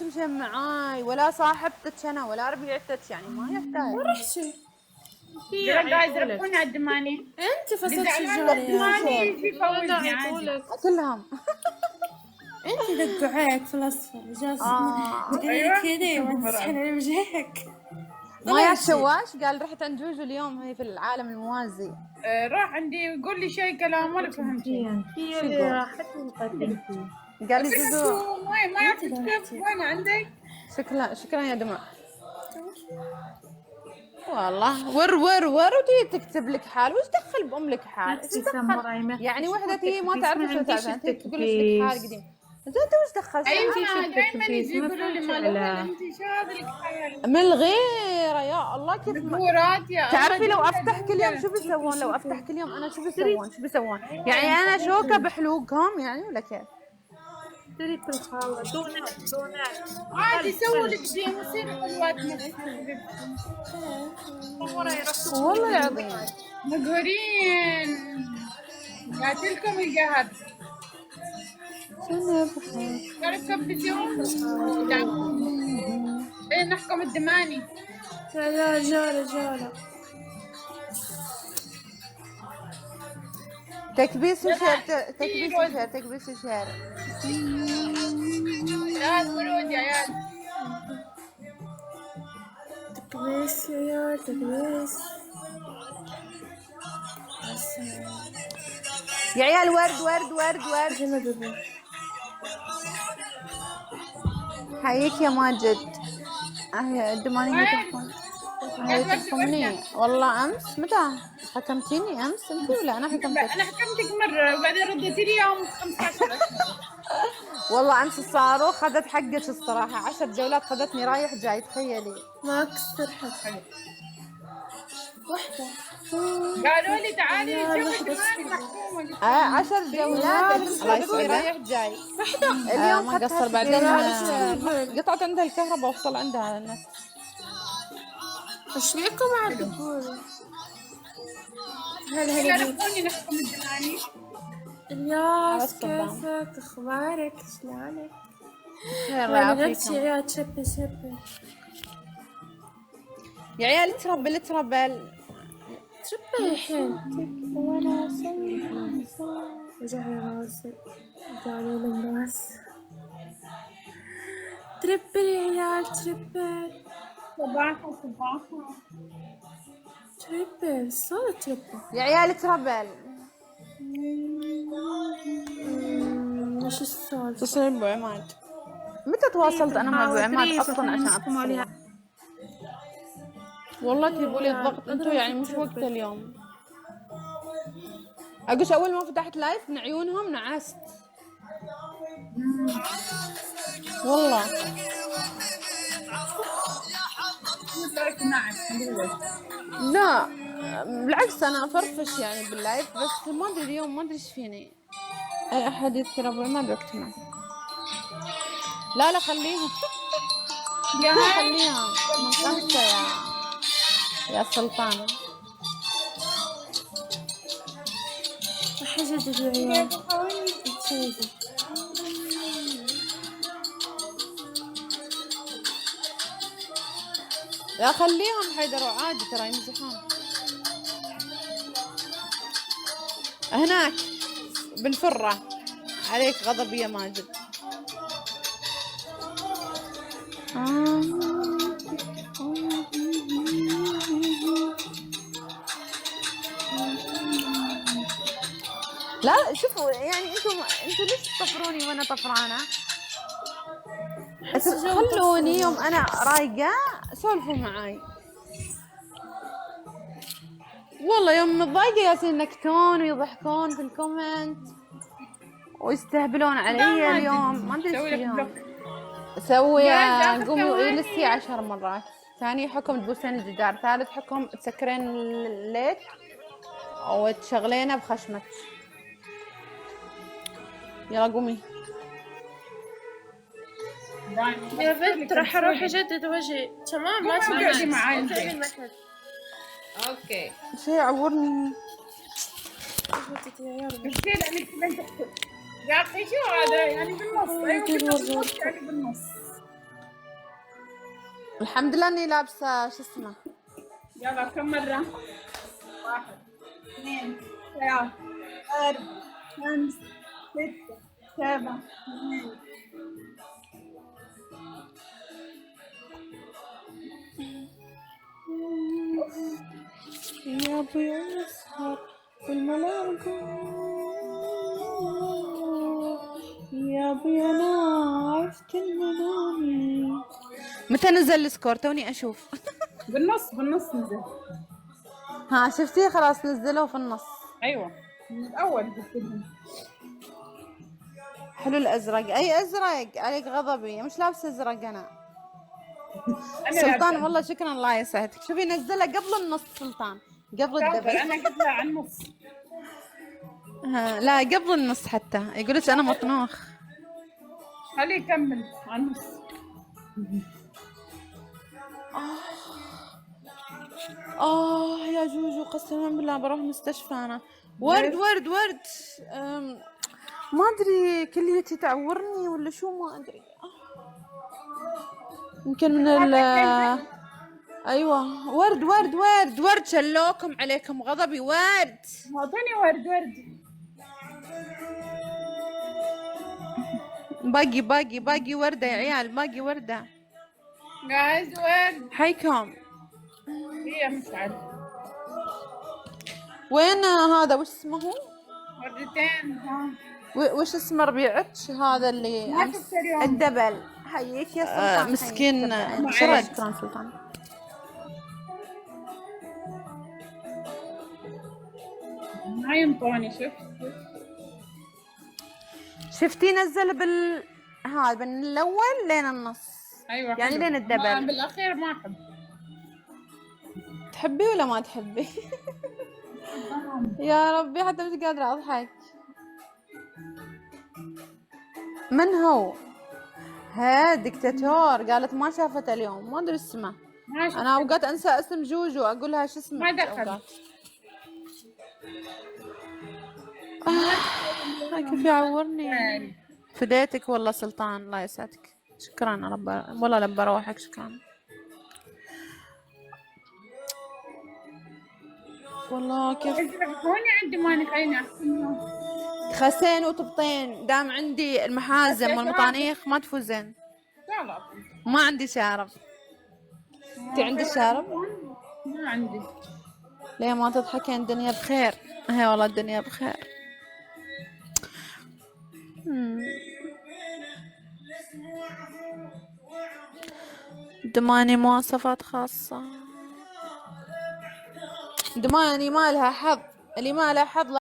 تمشي معاي ولا صاحبتك انا ولا ربيعتك، يعني ما يحتاج. وين رحتي؟ يلا جايز ربحونا على الدماني. انت فصلت زعلان شجارة يا الدماني رجال. يجي يفوزني عادي. كلهم. انت دقعك في الاصفر جالسة تقولي أيوة. كذا وتسحن على وجهك. ما يا شواش قال رحت عند جوجو اليوم، هي في العالم الموازي. راح عندي يقول لي شيء كلام ولا فهمت شيء. هي اللي راحت وقدمتي. قال لي جوجو ما يعرف يكتب وين عندك. شكرا يا دموع. والله ور ودي تكتب لك حال، وش دخل بأم لك حال؟ نفسي سمراء يعني وحدة هي ما تعرف شو تعرف، انت تقول لك حال قديم. انت وش دخل؟ ايوه شفتك دائما بيس، يجي ما يقولوا لي فهمت ما على- انت شو هذا الحال. من الغيرة يا الله كيف دكتورات يا تعرفي لو الله افتح كل يوم شو بيسوون؟ لو افتح كل يوم انا شو بيسوون؟ يعني انا شوكة بحلوقهم يعني ولا كيف؟ تريد الخالة دونات عادي سووا لك شيء وصير حلوات والله العظيم مقهورين. قاتلكم القهر. تعرف كم يوم ايه نحكم الدماني. لا رجالة تكبيس وشير تكبيس وشير تكبيس وشير. عيال ورود يا عيال. تكبيس يا عيال تكبيس. يا عيال ورد. جمد حيك يا ماجد. الدمانية تلفون. هي تلفوني والله امس. متى حكمتيني امس انت ولا انا حكمتك؟ انا حكمتك مره وبعدين رديتي لي يوم 15. والله امس الصاروخ خذت حقك الصراحه، 10 جولات خذتني رايح جاي تخيلي. ما كسر حد واحدة. قالوا لي تعالي نشوف الدماني محكومه. 10 جولات الله يسعدك رايح جاي. اليوم ما قصر بعدين قطعت عندها الكهرباء وصل عندها النت. ايش بيكم عندكم؟ هلا يعرفوني نحكم الدماني. الياس كيفك اخبارك شلونك؟ خير الله نفسي يعافيكم يا تشبي يا عيال. تربل تشبي الحين وانا وجعي راسي قالوا لي الناس تربل يا عيال تربل تربل صوت تربل يا عيال تربل. وش السالفة؟ اتصلي بأبو عماد. متى تواصلت انا مع ابو عماد اصلا عشان اتصل؟ والله تجيبوا لي الضغط انتوا، يعني مش وقت اليوم. اقولش اول ما فتحت لايف من عيونهم نعست والله. لا بالعكس انا افرفش يعني باللايف، بس ما ادري اليوم ما ادري ايش فيني. اي احد يذكر ابو عماد واجتمع. لا خليهم خليهم من 5 يا سلطان. حجدد يا عيال لا خليهم حيدروا عادي ترى يمزحون. هناك بالفرة عليك غضب يا ماجد. لا شوفوا يعني انتوا ليش تطفروني وانا طفرانه؟ خلوني يوم انا رايقه سولفوا معاي. والله يوم متضايقه ياسين ينكتون ويضحكون في الكومنت ويستهبلون علي. اليوم ما ادري ايش فيهم. سوي قومي لسي 10 مرات. ثاني حكم تبوسين الجدار. ثالث حكم تسكرين الليت وتشغلينه بخشمك. يلا قومي يا بنت راح اروح اجدد وجهي. تمام ما تقعدي معاي. اوكي شيء يعورني. كثير انك تبين تكتب يا اخي شو هذا يعني بالنص. ايوه بالنص يعني بالنص. الحمد لله اني لابسه شو اسمه. يلا كم مرة؟ 1 2 3 4 5 6 7 8. يا ابوي اسهر والملام يا ابوي انا عرفت المنامي. متى نزل السكور توني اشوف؟ بالنص نزل. ها شفتي خلاص نزلوه في النص. ايوه من الاول قلت لهم. حلو الازرق. اي ازرق عليك غضبي مش لابسه ازرق انا. سلطان والله شكرا الله يسعدك. شوفي نزلها قبل النص سلطان قبل الدبل. انا قبلها على النص. لا قبل النص حتى يقول لك انا مطنوخ. خليه يكمل على النص. يا جوجو قسما بالله بروح مستشفى انا. ورد ورد ورد. ما ادري كليتي تعورني ولا شو ما ادري. يمكن من ايوه ورد ورد ورد ورد شلوكم عليكم غضبي ورد. اعطوني ورد. باقي وردة يا عيال باقي وردة. جايز ورد. حيكم. هي مش عارفة وين هذا وش اسمه هو؟ وردتين. وش اسمه ربيعتش هذا اللي ما شفت اليوم. الدبل. حيك يا سلطان. مسكين. شكرا سلطان. ما ينطوني. شفتي نزل هذا من الاول لين النص. ايوه يعني حلو. لين الدبل. بالاخير ما احب. تحبي ولا ما تحبي؟ يا ربي حتى مش قادرة اضحك. من هو؟ دكتاتور قالت ما شافته اليوم ما ادري اسمه. انا اوقات انسى اسم جوجو اقول لها شو اسمه. ما دخل. كيف يعورني. فديتك والله سلطان الله يسعدك. شكرا والله لبى روحك شكرا. والله كيف هوني عندي ماني خليني احسن. خسين وتبطين دام عندي المحازم والمطانيخ ما تفوزين. ما عندي شارب. انت عندي شارب؟ ما عندي. ليه ما تضحكين الدنيا بخير. هي والله الدنيا بخير. دماني مواصفات خاصة. دماني ما لها حظ. اللي ما لها حظ